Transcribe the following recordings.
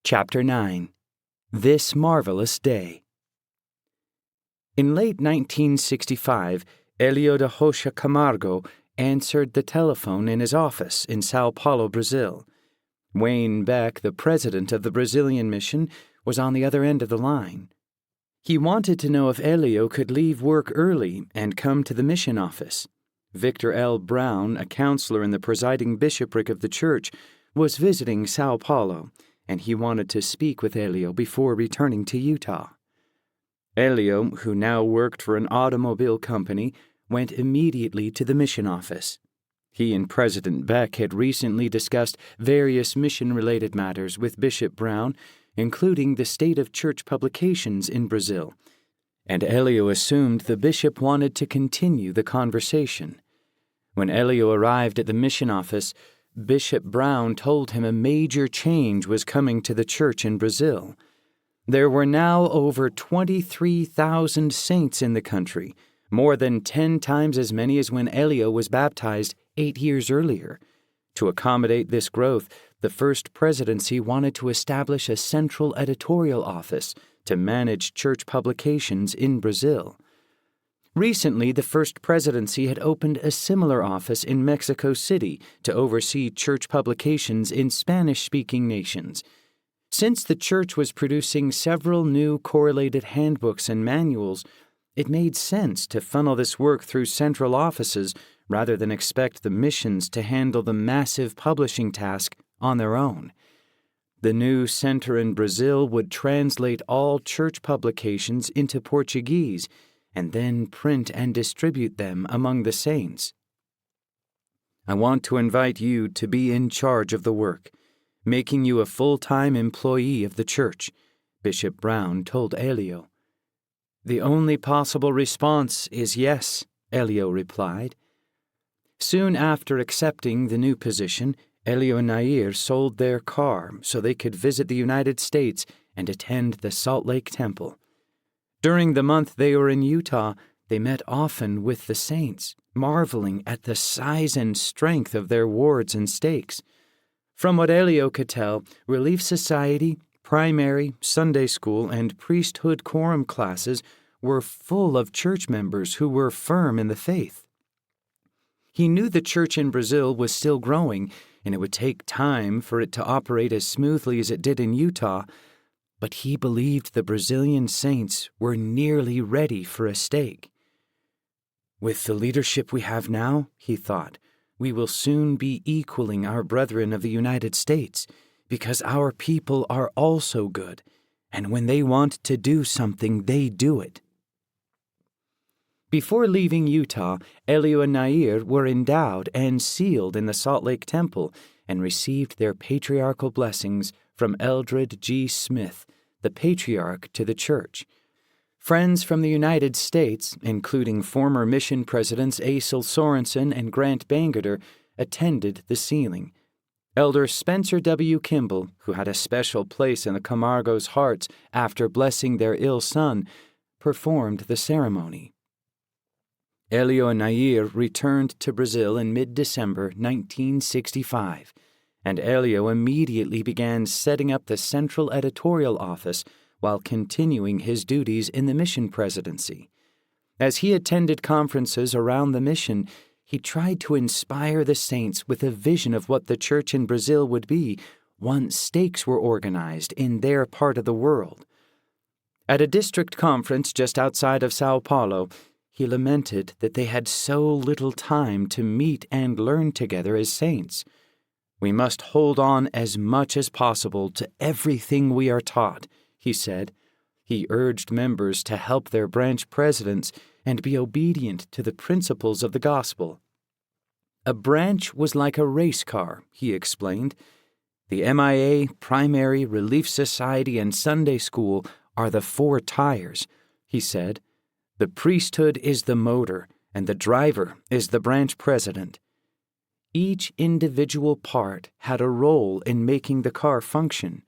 Chapter 9. This Marvelous Day. In late 1965, Hélio de Rocha Camargo answered the telephone in his office in Sao Paulo, Brazil. Wayne Beck, the president of the Brazilian mission, was on the other end of the line. He wanted to know if Hélio could leave work early and come to the mission office. Victor L. Brown, a counselor in the presiding bishopric of the church, was visiting Sao Paulo, and he wanted to speak with Hélio before returning to Utah. Hélio, who now worked for an automobile company, went immediately to the mission office. He and President Beck had recently discussed various mission-related matters with Bishop Brown, including the state of church publications in Brazil, and Hélio assumed the bishop wanted to continue the conversation. When Hélio arrived at the mission office, Bishop Brown told him a major change was coming to the church in Brazil. There were now over 23,000 saints in the country, more than 10 times as many as when Hélio was baptized 8 years earlier. To accommodate this growth, the first presidency wanted to establish a central editorial office to manage church publications in Brazil. Recently, the first presidency had opened a similar office in Mexico City to oversee church publications in Spanish-speaking nations. Since the church was producing several new correlated handbooks and manuals, it made sense to funnel this work through central offices rather than expect the missions to handle the massive publishing task on their own. The new center in Brazil would translate all church publications into Portuguese and then print and distribute them among the saints. I want to invite you to be in charge of the work, making you a full-time employee of the church, Bishop Brown told Hélio. The only possible response is yes, Hélio replied. Soon after accepting the new position, Hélio and Nair sold their car so they could visit the United States and attend the Salt Lake Temple. During the month they were in Utah, they met often with the saints, marveling at the size and strength of their wards and stakes. From what Hélio could tell, Relief Society, primary, Sunday school, and priesthood quorum classes were full of church members who were firm in the faith. He knew the church in Brazil was still growing, and it would take time for it to operate as smoothly as it did in Utah, but he believed the Brazilian saints were nearly ready for a stake. With the leadership we have now, he thought, we will soon be equaling our brethren of the United States, because our people are also good, and when they want to do something, they do it. Before leaving Utah, Hélio and Nair were endowed and sealed in the Salt Lake Temple and received their patriarchal blessings from Eldred G. Smith, the patriarch to the church. Friends from the United States, including former mission presidents Asel Sorensen and Grant Bangerter, attended the sealing. Elder Spencer W. Kimball, who had a special place in the Camargos' hearts after blessing their ill son, performed the ceremony. Hélio and Nair returned to Brazil in mid-December 1965, and Hélio immediately began setting up the central editorial office while continuing his duties in the mission presidency. As he attended conferences around the mission, he tried to inspire the saints with a vision of what the church in Brazil would be once stakes were organized in their part of the world. At a district conference just outside of Sao Paulo, he lamented that they had so little time to meet and learn together as saints. We must hold on as much as possible to everything we are taught, he said. He urged members to help their branch presidents and be obedient to the principles of the gospel. A branch was like a race car, he explained. The MIA, primary, Relief Society, and Sunday school are the 4 tires, he said. The priesthood is the motor, and the driver is the branch president. Each individual part had a role in making the car function.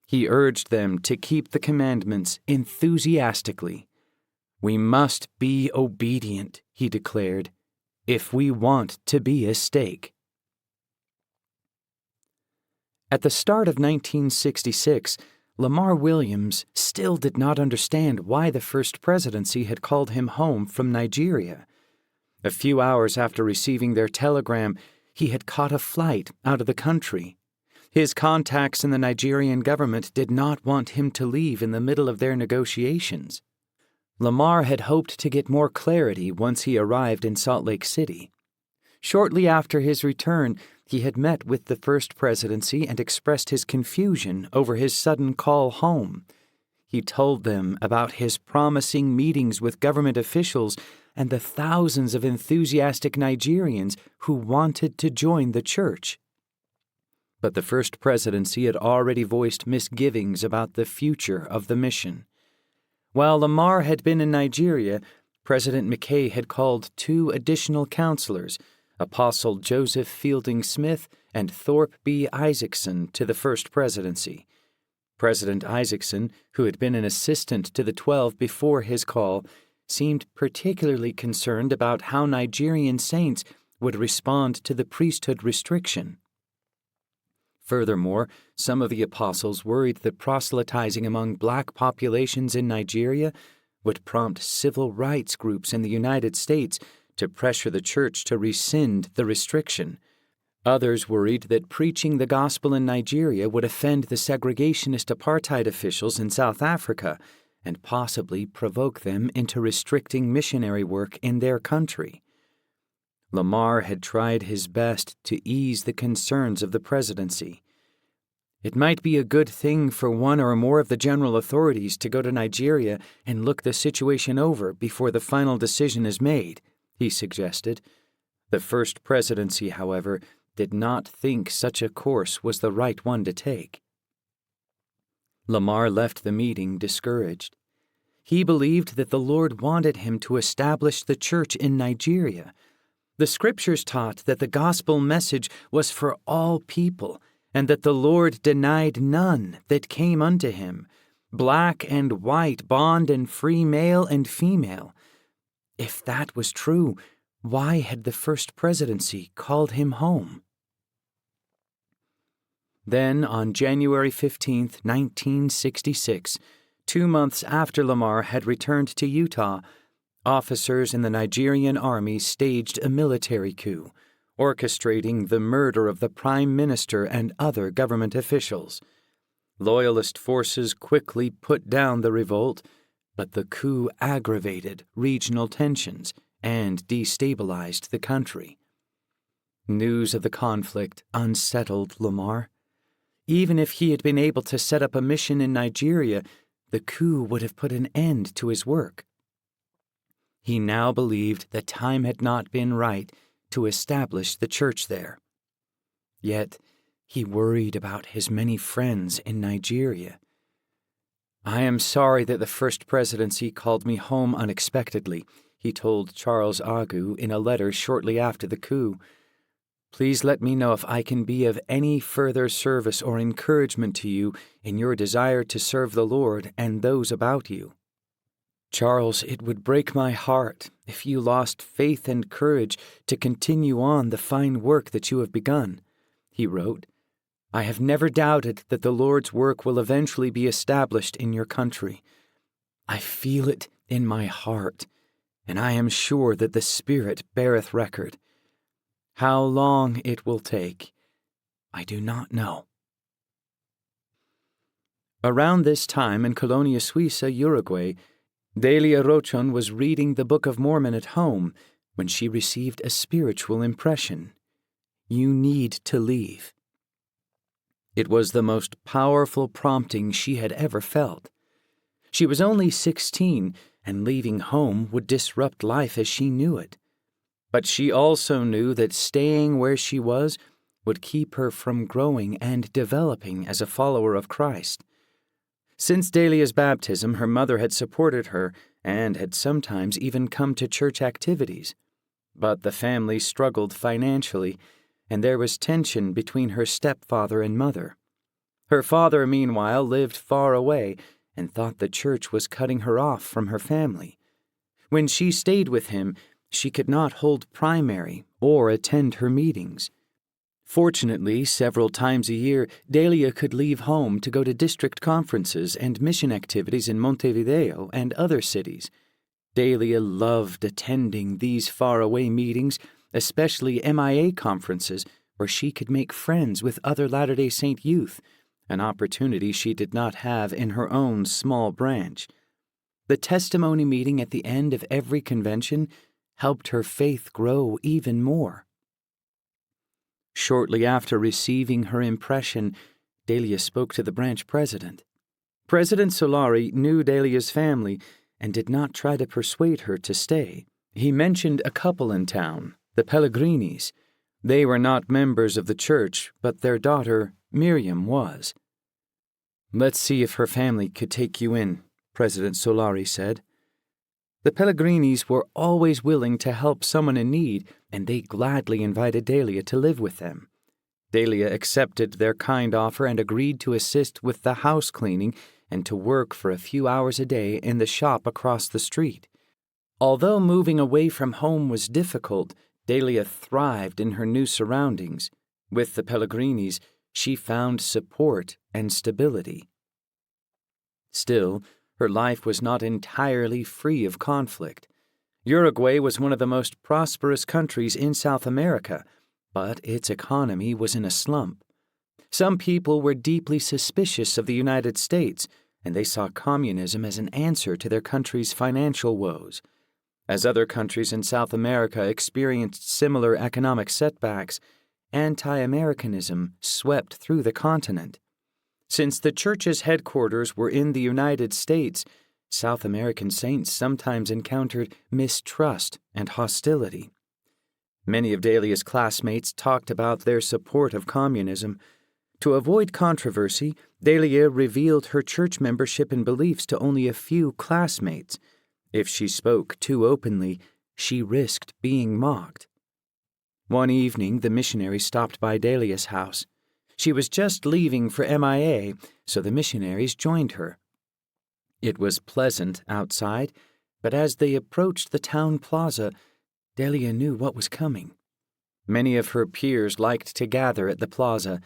He urged them to keep the commandments enthusiastically. We must be obedient, he declared, if we want to be a stake. At the start of 1966, Lamar Williams still did not understand why the First Presidency had called him home from Nigeria. A few hours after receiving their telegram, he had caught a flight out of the country. His contacts in the Nigerian government did not want him to leave in the middle of their negotiations. Lamar had hoped to get more clarity once he arrived in Salt Lake City. Shortly after his return, he had met with the First Presidency and expressed his confusion over his sudden call home. He told them about his promising meetings with government officials and the thousands of enthusiastic Nigerians who wanted to join the church. But the First Presidency had already voiced misgivings about the future of the mission. While Lamar had been in Nigeria, President McKay had called 2 additional counselors, Apostle Joseph Fielding Smith and Thorpe B. Isaacson, to the First Presidency. President Isaacson, who had been an assistant to the 12 before his call, seemed particularly concerned about how Nigerian saints would respond to the priesthood restriction. Furthermore, some of the apostles worried that proselytizing among black populations in Nigeria would prompt civil rights groups in the United States to pressure the church to rescind the restriction. Others worried that preaching the gospel in Nigeria would offend the segregationist apartheid officials in South Africa and possibly provoke them into restricting missionary work in their country. Lamar had tried his best to ease the concerns of the presidency. It might be a good thing for one or more of the general authorities to go to Nigeria and look the situation over before the final decision is made, he suggested. The First Presidency, however, did not think such a course was the right one to take. Lamar left the meeting discouraged. He believed that the Lord wanted him to establish the church in Nigeria. The Scriptures taught that the gospel message was for all people, and that the Lord denied none that came unto him, black and white, bond and free, male and female. If that was true, why had the First Presidency called him home? Then, on January 15, 1966, 2 months after Lamar had returned to Utah, officers in the Nigerian army staged a military coup, orchestrating the murder of the prime minister and other government officials. Loyalist forces quickly put down the revolt, but the coup aggravated regional tensions and destabilized the country. News of the conflict unsettled Lamar. Even if he had been able to set up a mission in Nigeria, the coup would have put an end to his work. He now believed that time had not been right to establish the church there. Yet, he worried about his many friends in Nigeria. "I am sorry that the First Presidency called me home unexpectedly," he told Charles Agu in a letter shortly after the coup. "Please let me know if I can be of any further service or encouragement to you in your desire to serve the Lord and those about you. Charles, it would break my heart if you lost faith and courage to continue on the fine work that you have begun," he wrote. "I have never doubted that the Lord's work will eventually be established in your country. I feel it in my heart, and I am sure that the Spirit beareth record. How long it will take, I do not know." Around this time in Colonia Suiza, Uruguay, Delia Rochon was reading the Book of Mormon at home when she received a spiritual impression. "You need to leave." It was the most powerful prompting she had ever felt. She was only 16, and leaving home would disrupt life as she knew it. But she also knew that staying where she was would keep her from growing and developing as a follower of Christ. Since Delia's baptism, her mother had supported her and had sometimes even come to church activities. But the family struggled financially, and there was tension between her stepfather and mother. Her father, meanwhile, lived far away and thought the church was cutting her off from her family. When she stayed with him, she could not hold primary or attend her meetings. Fortunately, several times a year, Delia could leave home to go to district conferences and mission activities in Montevideo and other cities. Delia loved attending these faraway meetings, especially MIA conferences, where she could make friends with other Latter-day Saint youth, an opportunity she did not have in her own small branch. The testimony meeting at the end of every convention helped her faith grow even more. Shortly after receiving her impression, Delia spoke to the branch president. President Solari knew Delia's family and did not try to persuade her to stay. He mentioned a couple in town, the Pellegrinis. They were not members of the church, but their daughter, Miriam, was. "Let's see if her family could take you in," President Solari said. The Pellegrinis were always willing to help someone in need, and they gladly invited Delia to live with them. Delia accepted their kind offer and agreed to assist with the house cleaning and to work for a few hours a day in the shop across the street. Although moving away from home was difficult, Delia thrived in her new surroundings. With the Pellegrinis, she found support and stability. Still, her life was not entirely free of conflict. Uruguay was one of the most prosperous countries in South America, but its economy was in a slump. Some people were deeply suspicious of the United States, and they saw communism as an answer to their country's financial woes. As other countries in South America experienced similar economic setbacks, anti-Americanism swept through the continent. Since the church's headquarters were in the United States, South American saints sometimes encountered mistrust and hostility. Many of Delia's classmates talked about their support of communism. To avoid controversy, Delia revealed her church membership and beliefs to only a few classmates. If she spoke too openly, she risked being mocked. One evening, the missionary stopped by Delia's house. She was just leaving for MIA, so the missionaries joined her. It was pleasant outside, but as they approached the town plaza, Delia knew what was coming. Many of her peers liked to gather at the plaza.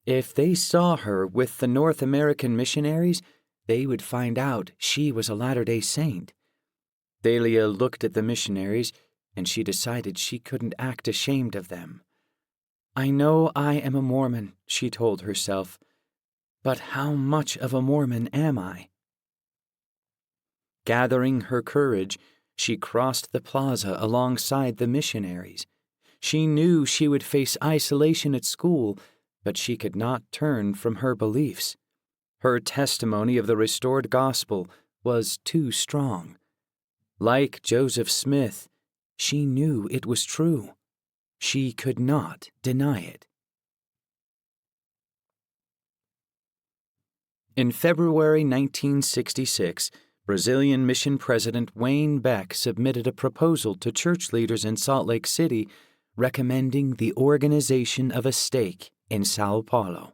If they saw her with the North American missionaries, they would find out she was a Latter-day Saint. Delia looked at the missionaries, and she decided she couldn't act ashamed of them. "I know I am a Mormon," she told herself, "but how much of a Mormon am I?" Gathering her courage, she crossed the plaza alongside the missionaries. She knew she would face isolation at school, but she could not turn from her beliefs. Her testimony of the restored gospel was too strong. Like Joseph Smith, she knew it was true. She could not deny it. In February 1966, Brazilian Mission President Wayne Beck submitted a proposal to church leaders in Salt Lake City recommending the organization of a stake in Sao Paulo.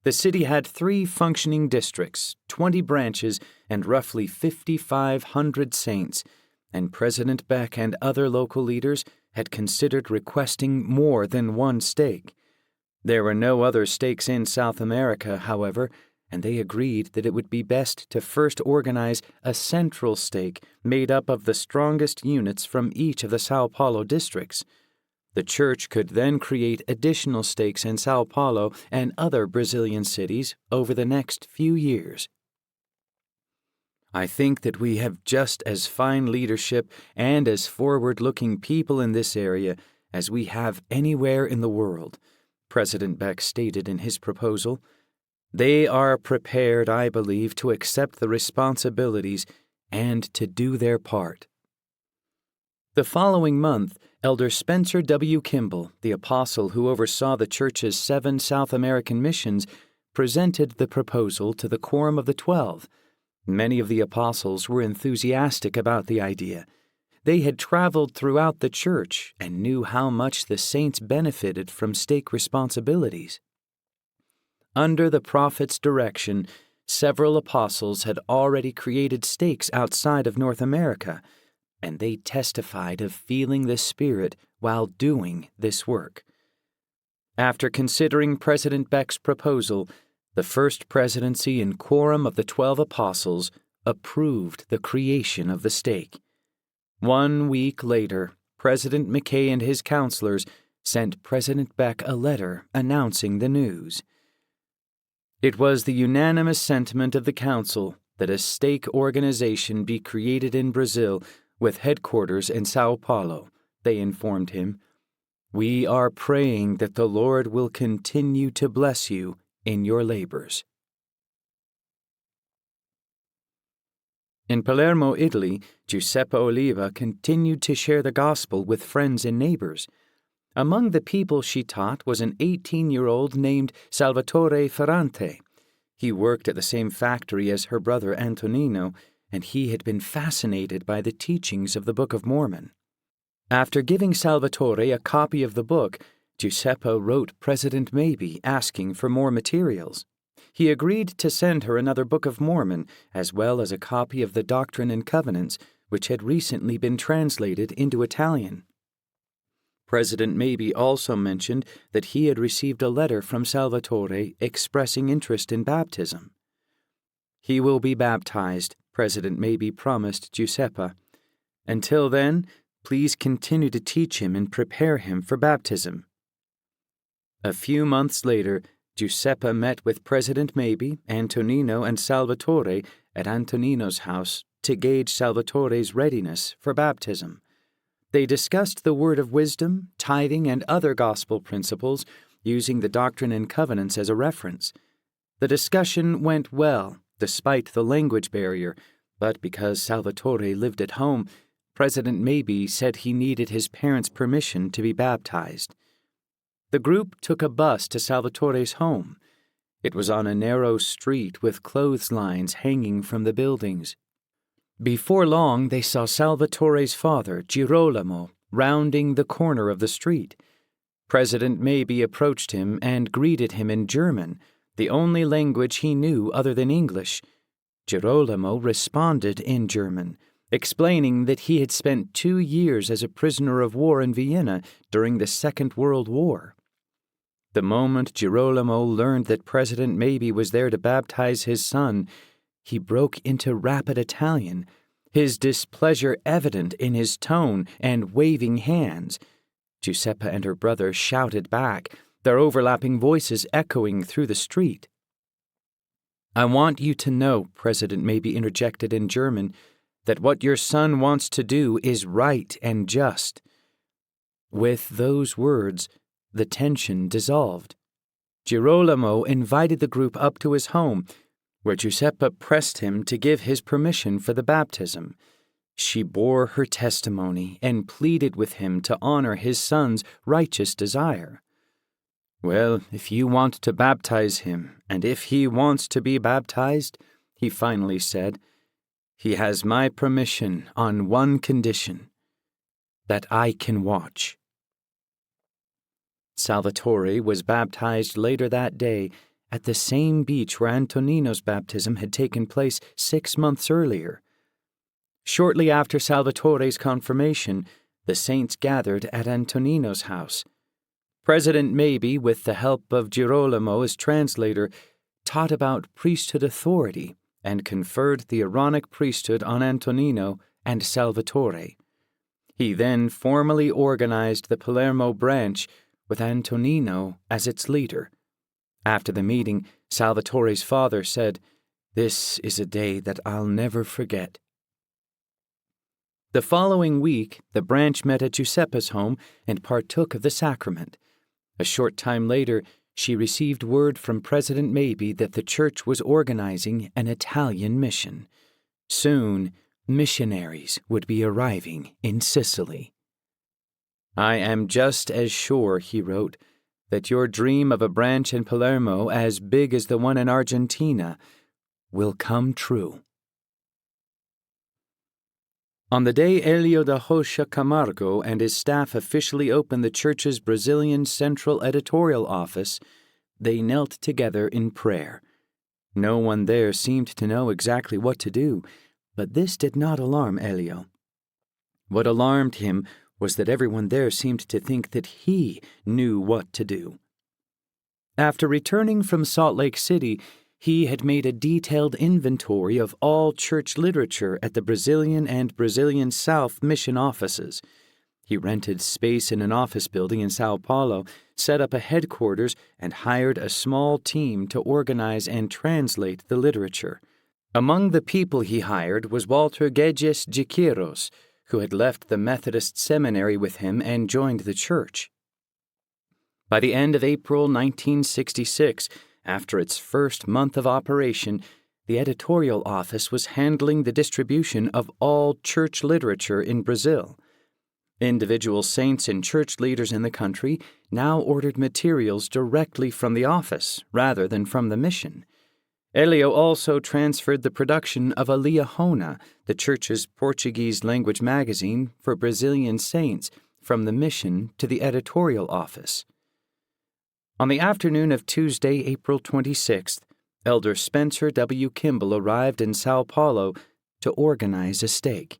The city had 3 functioning districts, 20 branches, and roughly 5,500 saints, and President Beck and other local leaders had considered requesting more than one stake. There were no other stakes in South America, however, and they agreed that it would be best to first organize a central stake made up of the strongest units from each of the Sao Paulo districts. The church could then create additional stakes in Sao Paulo and other Brazilian cities over the next few years. "I think that we have just as fine leadership and as forward-looking people in this area as we have anywhere in the world," President Beck stated in his proposal. "They are prepared, I believe, to accept the responsibilities and to do their part." The following month, Elder Spencer W. Kimball, the apostle who oversaw the church's 7 South American missions, presented the proposal to the Quorum of the 12. Many of the apostles were enthusiastic about the idea. They had traveled throughout the church and knew how much the saints benefited from stake responsibilities. Under the prophet's direction, several apostles had already created stakes outside of North America, and they testified of feeling the Spirit while doing this work. After considering President Beck's proposal, the First Presidency and Quorum of the 12 Apostles approved the creation of the stake. 1 week later, President McKay and his counselors sent President Beck a letter announcing the news. It was the unanimous sentiment of the Council that a stake organization be created in Brazil with headquarters in Sao Paulo, they informed him. We are praying that the Lord will continue to bless you in your labors. In Palermo, Italy, Giuseppe Oliva continued to share the gospel with friends and neighbors. Among the people she taught was an 18-year-old named Salvatore Ferrante. He worked at the same factory as her brother Antonino, and he had been fascinated by the teachings of the Book of Mormon. After giving Salvatore a copy of the book, Giuseppe wrote President Mabee asking for more materials. He agreed to send her another Book of Mormon, as well as a copy of the Doctrine and Covenants, which had recently been translated into Italian. President Mabee also mentioned that he had received a letter from Salvatore expressing interest in baptism. He will be baptized, President Mabee promised Giuseppe. Until then, please continue to teach him and prepare him for baptism. A few months later, Giuseppe met with President Mabee, Antonino, and Salvatore at Antonino's house to gauge Salvatore's readiness for baptism. They discussed the word of wisdom, tithing, and other gospel principles, using the Doctrine and Covenants as a reference. The discussion went well, despite the language barrier, but because Salvatore lived at home, President Mabee said he needed his parents' permission to be baptized. The group took a bus to Salvatore's home. It was on a narrow street with clotheslines hanging from the buildings. Before long, they saw Salvatore's father, Girolamo, rounding the corner of the street. President Mabee approached him and greeted him in German, the only language he knew other than English. Girolamo responded in German, explaining that he had spent 2 years as a prisoner of war in Vienna during the Second World War. The moment Girolamo learned that President Mabee was there to baptize his son, he broke into rapid Italian, his displeasure evident in his tone and waving hands. Giuseppe and her brother shouted back, their overlapping voices echoing through the street. I want you to know, President Mabee interjected in German, that what your son wants to do is right and just. With those words, the tension dissolved. Girolamo invited the group up to his home, where Giuseppe pressed him to give his permission for the baptism. She bore her testimony and pleaded with him to honor his son's righteous desire. Well, if you want to baptize him, and if he wants to be baptized, he finally said, he has my permission on one condition, that I can watch. Salvatore was baptized later that day at the same beach where Antonino's baptism had taken place 6 months earlier. Shortly after Salvatore's confirmation, the saints gathered at Antonino's house. President Mabee, with the help of Girolamo as translator, taught about priesthood authority and conferred the Aaronic priesthood on Antonino and Salvatore. He then formally organized the Palermo branch with Antonino as its leader. After the meeting, Salvatore's father said, "This is a day that I'll never forget." The following week, the branch met at Giuseppe's home and partook of the sacrament. A short time later, she received word from President Mabee that the church was organizing an Italian mission. Soon, missionaries would be arriving in Sicily. I am just as sure, he wrote, that your dream of a branch in Palermo as big as the one in Argentina will come true. On the day Helio da Rocha Camargo and his staff officially opened the church's Brazilian Central Editorial Office, they knelt together in prayer. No one there seemed to know exactly what to do, but this did not alarm Helio. What alarmed him was that everyone there seemed to think that he knew what to do. After returning from Salt Lake City, he had made a detailed inventory of all church literature at the Brazilian and Brazilian South mission offices. He rented space in an office building in Sao Paulo, set up a headquarters, and hired a small team to organize and translate the literature. Among the people he hired was Walter Guedes de Quiros, who had left the Methodist seminary with him and joined the church. By the end of April 1966, after its first month of operation, the editorial office was handling the distribution of all church literature in Brazil. Individual saints and church leaders in the country now ordered materials directly from the office rather than from the mission. Elio also transferred the production of a Liahona, the church's Portuguese-language magazine for Brazilian saints, from the mission to the editorial office. On the afternoon of Tuesday, April 26th, Elder Spencer W. Kimball arrived in Sao Paulo to organize a stake.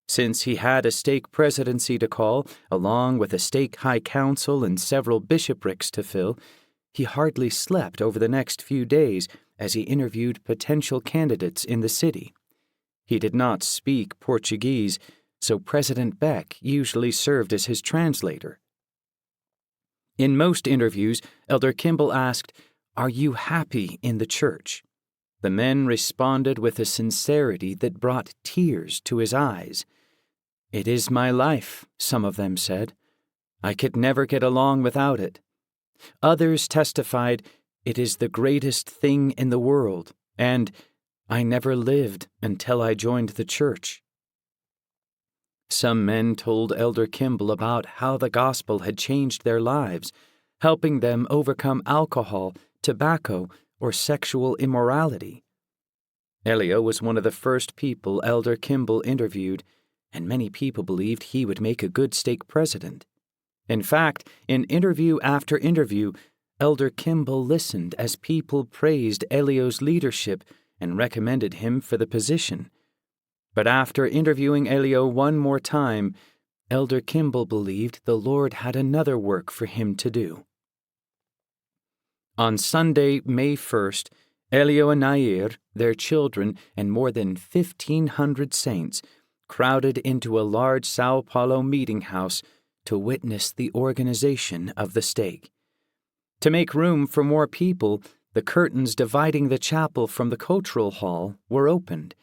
Since he had a stake presidency to call, along with a stake high council and several bishoprics to fill, he hardly slept over the next few days as he interviewed potential candidates in the city. He did not speak Portuguese, so President Beck usually served as his translator. In most interviews, Elder Kimball asked, "Are you happy in the church?" The men responded with a sincerity that brought tears to his eyes. "It is my life," some of them said. "I could never get along without it." Others testified, "It is the greatest thing in the world," and "I never lived until I joined the church." Some men told Elder Kimball about how the gospel had changed their lives, helping them overcome alcohol, tobacco, or sexual immorality. Elio was one of the first people Elder Kimball interviewed, and many people believed he would make a good stake president. In fact, in interview after interview, Elder Kimball listened as people praised Elio's leadership and recommended him for the position. But after interviewing Elio one more time, Elder Kimball believed the Lord had another work for him to do. On Sunday, May 1st, Elio and Nair, their children, and more than 1,500 saints crowded into a large Sao Paulo meeting house to witness the organization of the stake. To make room for more people, the curtains dividing the chapel from the cultural hall were opened,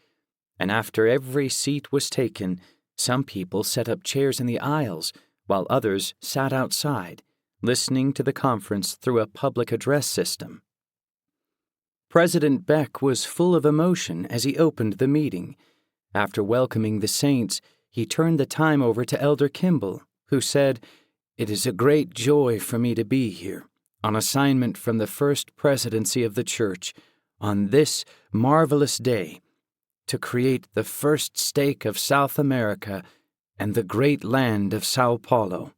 and after every seat was taken, some people set up chairs in the aisles, while others sat outside, listening to the conference through a public address system. President Beck was full of emotion as he opened the meeting. After welcoming the saints, he turned the time over to Elder Kimball, who said, "It is a great joy for me to be here, on assignment from the first presidency of the church, on this marvelous day, to create the first stake of South America and the great land of Sao Paulo."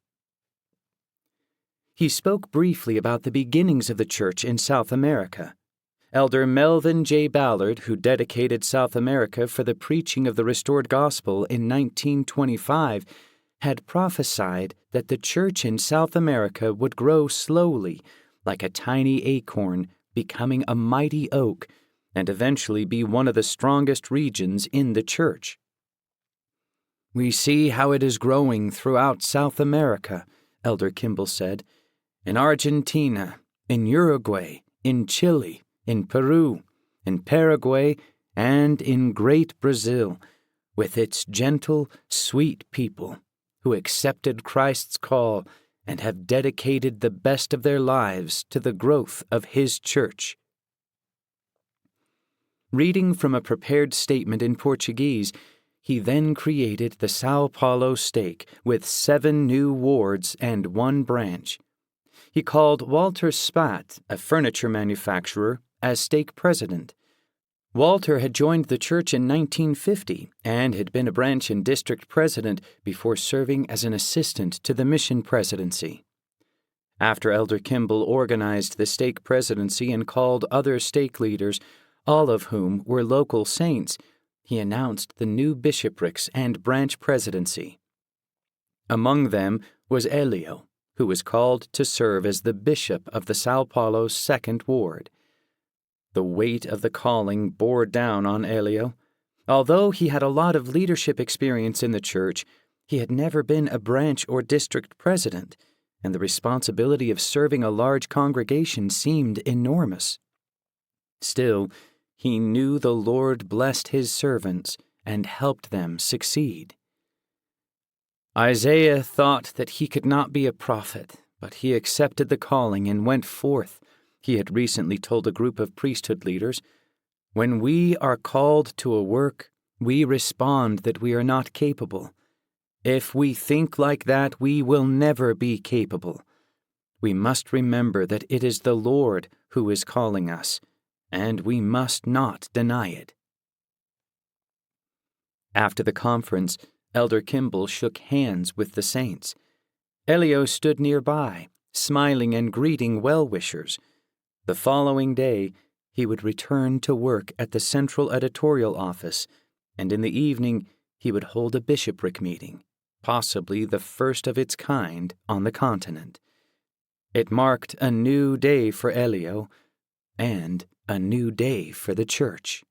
He spoke briefly about the beginnings of the church in South America. Elder Melvin J. Ballard, who dedicated South America for the preaching of the restored gospel in 1925, had prophesied that the church in South America would grow slowly, like a tiny acorn, becoming a mighty oak, and eventually be one of the strongest regions in the church. "We see how it is growing throughout South America," Elder Kimball said, "in Argentina, in Uruguay, in Chile, in Peru, in Paraguay, and in great Brazil, with its gentle, sweet people who accepted Christ's call and have dedicated the best of their lives to the growth of His church." Reading from a prepared statement in Portuguese, he then created the Sao Paulo stake with 7 new wards and 1 branch. He called Walter Spat, a furniture manufacturer, as stake president. Walter had joined the church in 1950 and had been a branch and district president before serving as an assistant to the mission presidency. After Elder Kimball organized the stake presidency and called other stake leaders, all of whom were local saints, he announced the new bishoprics and branch presidency. Among them was Elio, who was called to serve as the bishop of the Sao Paulo Second Ward. The weight of the calling bore down on Elio. Although he had a lot of leadership experience in the church, he had never been a branch or district president, and the responsibility of serving a large congregation seemed enormous. Still, he knew the Lord blessed his servants and helped them succeed. Isaiah thought that he could not be a prophet, but he accepted the calling and went forth. He had recently told a group of priesthood leaders, "When we are called to a work, we respond that we are not capable. If we think like that, we will never be capable. We must remember that it is the Lord who is calling us, and we must not deny it." After the conference, Elder Kimball shook hands with the saints. Elio stood nearby, smiling and greeting well-wishers. The following day, he would return to work at the central editorial office, and in the evening he would hold a bishopric meeting, possibly the first of its kind on the continent. It marked a new day for Elio and a new day for the church.